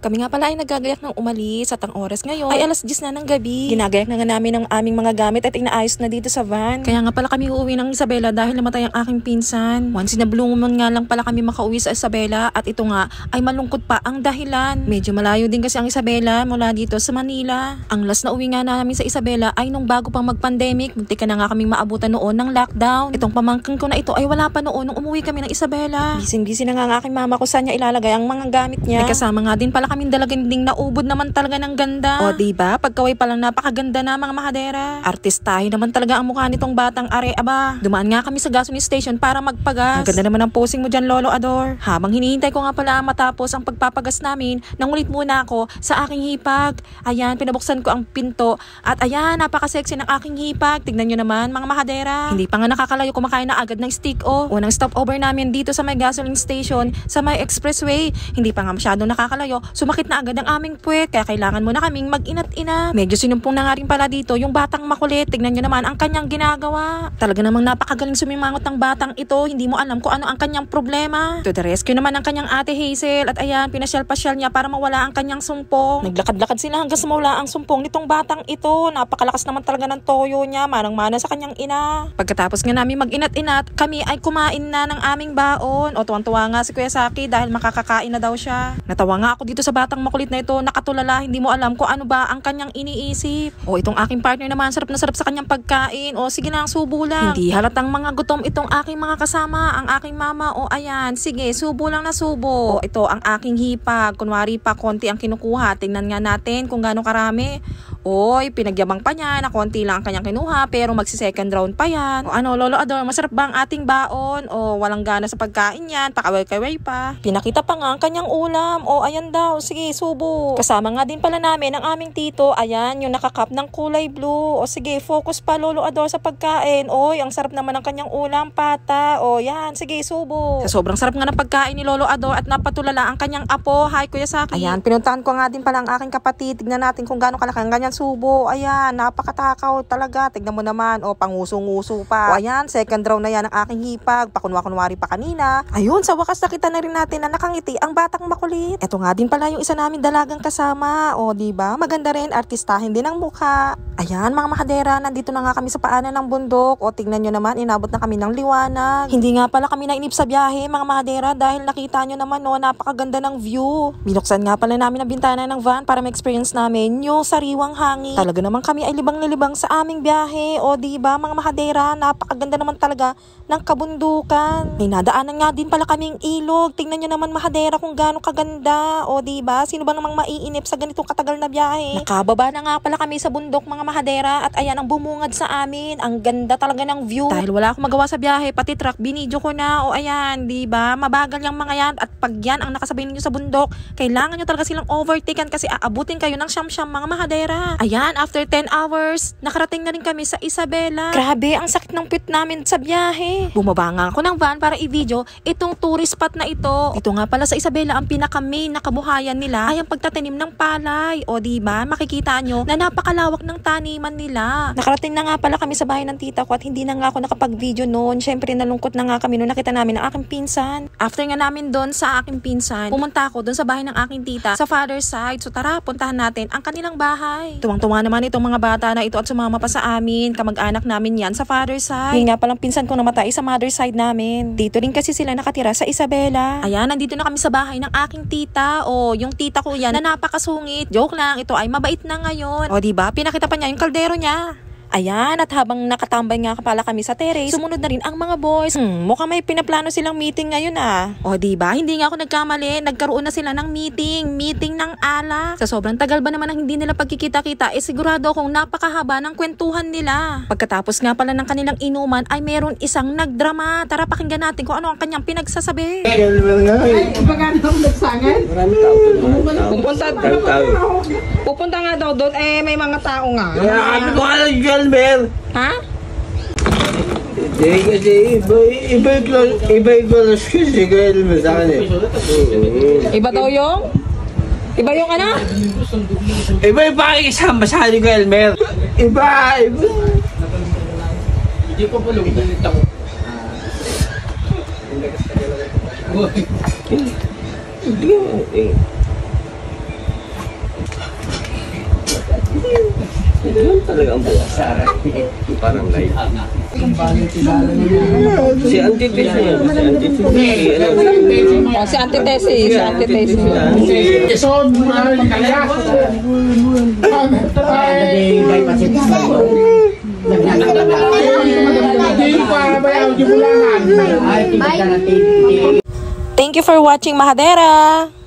Kami nga pala ay nagagayak ng umalis at ang oras ngayon ay alas 10 na ng gabi. Ginagayak na nga namin ang aming mga gamit at inaayos na dito sa van. Kaya nga pala kami uuwi ng Isabela dahil namatay ang aking pinsan. Once in a blue moon nga lang pala kami makauwi sa Isabela at ito nga ay malungkot pa ang dahilan. Medyo malayo din kasi ang Isabela mula dito sa Manila. Ang last na uwi nga namin sa Isabela ay nung bago pang mag-pandemic. Muntik na nga kaming maabutan noon ng lockdown. Itong pamangkin ko na ito ay wala pa noon nung umuwi kami ng Isabela. Busy na nga ang aking mama kung saan niya ilalagay ang mga gamit niya. May kasama nga din pala kaming dalagang ding naubod naman talaga ng ganda. O diba, pagkaway pa lang napakaganda na mga mahadera. Artistahin naman talaga ang mukha nitong batang are aba. Dumaan nga kami sa gasoline station para magpagas. Ang ganda naman ang posing mo dyan, Lolo Ador. Habang hinihintay ko nga pala matapos ang pagpapagas namin, nangulit muna ako sa aking hipag. Ayan, pinabuksan ko ang pinto at ayan, napaka-sexy ng aking hipag. Tignan nyo naman mga mahadera. Hindi pa nga nakakalayo, kumakain na agad ng steak o. Unang stopover namin dito sa may gasoline station sa may expressway. Hindi pa nga masyadong nakakalayo, sumakit na agad ang aming puwet kaya kailangan muna kaming mag-inat-ina. Medyo sinumpong na nga rin pala dito yung batang makulit. Tignan nyo naman ang kanyang ginagawa. Talaga namang napakagaling sumimangot ng batang ito. Hindi mo alam kung ano ang kanyang problema. To the rescue naman ang kanyang ate Hazel at ayan, pinasyal-pasyal niya para mawala ang kanyang sumpong. Naglakad-lakad sila hanggang sa mawala ang sumpong nitong batang ito. Napakalakas naman talaga ng toyo niya, manang-mana sa kanyang ina. Pagkatapos nga namin mag-inat-inat, kami ay kumain na ng aming baon. O tuwang-tuwa nga si Kuya Saki dahil makakakain na daw siya. Natawa nga ako dito sa batang makulit na ito, nakatulala, hindi mo alam kung ano ba ang kanyang iniisip. O itong aking partner naman, sarap na sarap sa kanyang pagkain. O sige na, subo lang. Hindi halatang mga gutom itong aking mga kasama, ang aking mama. O ayan, sige, subo lang na subo. O ito ang aking hipag, kunwari pa konti ang kinukuha. Tingnan nga natin kung gaano karami. Oy, pinagyabang pa niya na konti lang ang kanyang kinuha pero magsi-second round pa yan. O ano, Lolo Ador, masarap ba ang ating baon? O walang gana sa pagkain yan, pakaway-kaway pa. Pinakita pa nga ang kanyang ulam. O ayan daw, sige, subo. Kasama nga din pala namin ang aming tito. Ayan, yung nakakap ng kulay blue. O sige, focus pa Lolo Ador sa pagkain. Oy, ang sarap naman ng kanyang ulam, pata. O yan, sige, subo. Sa sobrang sarap nga ng pagkain ni Lolo Ador at napatulala ang kanyang apo. Hi, Kuya Saki. Ayan, pinuntahan ko nga din pala ang aking kapatid. Tignan natin kung gaano kalaki ang kanyang subo. Ayan, napakatakaw talaga. Tignan mo naman. O, panguso-nguso pa. O, ayan, second round na yan ang aking hipag. Pakunwa-kunwari pa kanina. Ayun, sa wakas nakita na rin natin na nakangiti ang batang makulit. Ito nga din pala yung isa namin dalagang kasama. O, diba? Maganda rin. Artistahin din ang mukha. Ayan, mga mahadera, nandito na nga kami sa paanan ng bundok. O, tignan nyo naman, inabot na kami ng liwanag. Hindi nga pala kami nainip sa biyahe, mga mahadera, dahil nakita nyo naman, no, napakaganda ng view. Binuksan nga pala namin ang bintana ng van para ma-experience namin yung sariwang hangin. Talaga naman kami ay libang-libang sa aming biyahe. O diba mga mahadera, napakaganda naman talaga ng kabundukan. May nadaanan nga din pala kaming ilog. Tingnan nyo naman mahadera kung gaano kaganda. O diba, sino ba namang maiinip sa ganitong katagal na biyahe? Nakababa na nga pala kami sa bundok mga mahadera at ayan ang bumungad sa amin. Ang ganda talaga ng view. Dahil wala akong magawa sa biyahe, pati truck binidyo ko na. O ayan, diba, mabagal yung mga yan. At pag yan ang nakasabay ninyo sa bundok, kailangan nyo talaga silang overtaken kasi aabutin kayo ng siyam-siyam mga mahadera. Ayan, after 10 hours, nakarating na rin kami sa Isabela. Grabe, ang sakit ng pit namin sa biyahe. Bumaba nga ako ng van para i-video itong tourist spot na ito. Ito nga pala sa Isabela, ang pinaka-main na kabuhayan nila ay ang pagtatanim ng palay. O diba, makikita nyo na napakalawak ng taniman nila. Nakarating na nga pala kami sa bahay ng tita ko at hindi na nga ako nakapag-video noon. Syempre, nalungkot na nga kami noon nakita namin ang aking pinsan. After nga namin doon sa aking pinsan, pumunta ako doon sa bahay ng aking tita sa father's side. So tara, puntahan natin ang kanilang bahay. Tuwang-tuwa naman itong mga bata na ito at sumama pa sa amin. Kamag-anak namin yan sa father's side. Yung nga palang pinsan ko namatay sa mother's side namin. Dito rin kasi sila nakatira sa Isabela. Ayan, nandito na kami sa bahay ng aking tita. O, yung tita ko yan na napakasungit. Joke lang, ito ay mabait na ngayon. O, diba? Pinakita pa niya yung kaldero niya. Ayan, at habang nakatambay nga pala kami sa terrace, sumunod na rin ang mga boys. Mukhang may pinaplano silang meeting ngayon ah. O diba, hindi nga ako nagkamali, nagkaroon na sila ng meeting ng alak. Sa sobrang tagal ba naman ang hindi nila pagkikita-kita, sigurado akong napakahaba ng kwentuhan nila. Pagkatapos nga pala ng kanilang inuman, ay meron isang nagdrama. Tara, pakinggan natin kung ano ang kanyang pinagsasabi. Ay, bagay na nagsangan? Marami tao doon. Pupunta nga daw doon, may mga tao nga. Kaya ko alam Gelmer. Ha? Hindi kasi iba yung golos kasi Gelmer sa akin eh. Iba daw yung? Iba yung ano? Iba yung pakikisama sa akin Gelmer. Iba. Hindi ko pa lumit ako. Hindi Yun talaga ang buwas. Parang light. Si Antitesi yan. Si Antitesi. Si Antitesis. Si Antitesis. Isod, kaya. Thank you for watching, Mahadera!